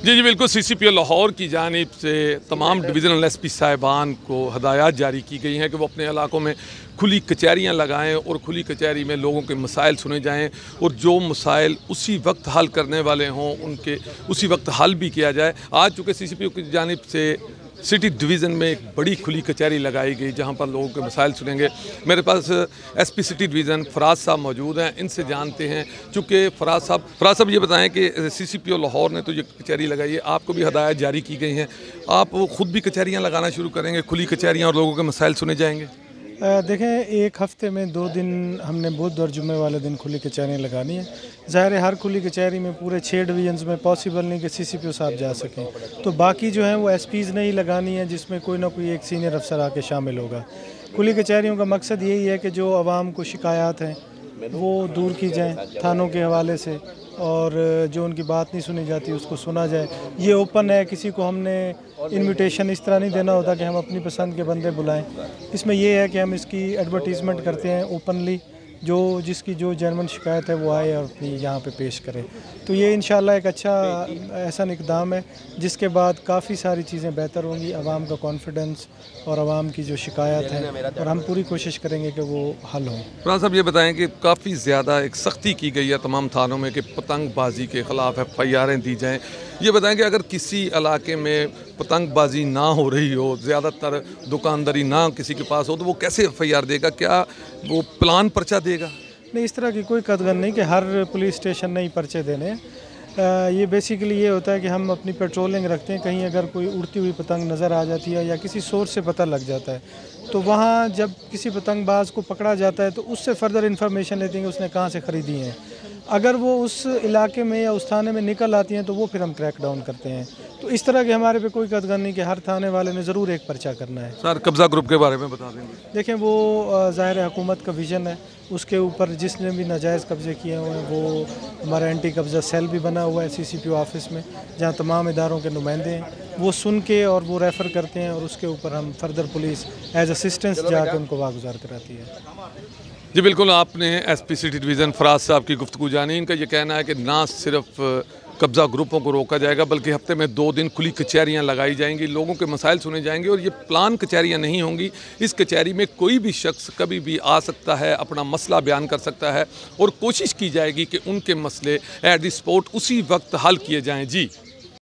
جی بالکل CCPO لاہور کی جانب سے تمام ڈویژنل SP صاحبان کو ہدایات جاری کی گئی ہیں کہ وہ اپنے علاقوں میں کھلی کچہریاں لگائیں اور کھلی کچہری میں لوگوں کے مسائل سنے جائیں اور جو مسائل اسی وقت حل کرنے والے ہوں ان کے اسی وقت حل بھی کیا جائے۔ آج چونکہ CCPO کی جانب سے سٹی ڈویژن میں ایک بڑی کھلی کچہری لگائی گئی جہاں پر لوگوں کے مسائل سنیں گے۔ میرے پاس SP سٹی ڈویژن فراز صاحب موجود ہیں، ان سے جانتے ہیں چونکہ فراز صاحب یہ بتائیں کہ CCPO لاہور نے تو یہ کچہری لگائی ہے، آپ کو بھی ہدایات جاری کی گئی ہیں، آپ خود بھی کچہریاں لگانا شروع کریں گے، کھلی کچہریاں اور لوگوں کے مسائل سنے جائیں گے؟ دیکھیں، ایک ہفتے میں 2 دن ہم نے بدھ اور جمعے والے دن کھلی کچہریاں لگانی ہیں۔ ظاہر ہے ہر کھلی کچہری میں پورے 6 ڈویژنز میں پاسبل نہیں کہ CCPO صاحب جا سکیں، تو باقی جو ہیں وہ SPs نے ہی لگانی ہے جس میں کوئی نہ کوئی ایک سینئر افسر آ کے شامل ہوگا۔ کھلی کچہریوں کا مقصد یہی ہے کہ جو عوام کو شکایات ہیں وہ دور کی جائیں تھانوں کے حوالے سے، اور جو ان کی بات نہیں سنی جاتی اس کو سنا جائے۔ یہ اوپن ہے، کسی کو ہم نے انویٹیشن اس طرح نہیں دینا ہوتا کہ ہم اپنی پسند کے بندے بلائیں۔ اس میں یہ ہے کہ ہم اس کی ایڈورٹیزمنٹ کرتے ہیں اوپنلی، جس کی جو جنرل شکایت ہے وہ آئے اور اپنی یہاں پہ پیش کرے۔ تو یہ انشاءاللہ ایک اچھا احسن اقدام ہے جس کے بعد کافی ساری چیزیں بہتر ہوں گی، عوام کا کانفیڈنس اور عوام کی جو شکایت ہے، اور ہم پوری کوشش کریں گے کہ وہ حل ہوں۔ فراز صاحب یہ بتائیں کہ کافی زیادہ ایک سختی کی گئی ہے تمام تھانوں میں کہ پتنگ بازی کے خلاف FIRیں دی جائیں۔ یہ بتائیں کہ اگر کسی علاقے میں پتنگ بازی نہ ہو رہی ہو، زیادہ تر دکانداری نہ کسی کے پاس ہو، تو وہ کیسے FIR دے گا؟ کیا وہ پلان پرچہ دے گا؟ نہیں، اس طرح کی کوئی قدغن نہیں کہ ہر پولیس اسٹیشن نے ہی پرچے دینے ہیں۔ یہ بیسیکلی یہ ہوتا ہے کہ ہم اپنی پیٹرولنگ رکھتے ہیں، کہیں اگر کوئی اڑتی ہوئی پتنگ نظر آ جاتی ہے یا کسی سورس سے پتہ لگ جاتا ہے تو وہاں جب کسی پتنگ باز کو پکڑا جاتا ہے تو اس سے فردر انفارمیشن لیتے ہیں کہ اس نے کہاں سے خریدی ہیں۔ اگر وہ اس علاقے میں یا اس تھانے میں نکل آتی ہیں تو وہ پھر ہم کریک ڈاؤن کرتے ہیں۔ تو اس طرح کے ہمارے پہ کوئی قدغن نہیں کہ ہر تھانے والے نے ضرور ایک پرچہ کرنا ہے۔ سر قبضہ گروپ کے بارے میں بتا دیں گے؟ دیکھیں، وہ ظاہر حکومت کا ویژن ہے، اس کے اوپر جس نے بھی ناجائز قبضے کیے ہوئے ہیں وہ ہمارا اینٹی قبضہ سیل بھی بنا ہوا ہے CCPO آفس میں، جہاں تمام اداروں کے نمائندے ہیں، وہ سن کے اور وہ ریفر کرتے ہیں اور اس کے اوپر ہم فردر پولیس ایز اسسٹنس جا کے ان کو واگزار کراتی ہے۔ جی بالکل، آپ نے SP سٹی ڈویژن فراز صاحب کی گفتگو جانی۔ ان کا یہ کہنا ہے کہ نہ صرف قبضہ گروپوں کو روکا جائے گا بلکہ ہفتے میں 2 دن کھلی کچہریاں لگائی جائیں گی، لوگوں کے مسائل سنے جائیں گے، اور یہ پلان کچہریاں نہیں ہوں گی۔ اس کچہری میں کوئی بھی شخص کبھی بھی آ سکتا ہے، اپنا مسئلہ بیان کر سکتا ہے، اور کوشش کی جائے گی کہ ان کے مسئلے ایٹ دی اسپاٹ اسی وقت حل کیے جائیں۔ جی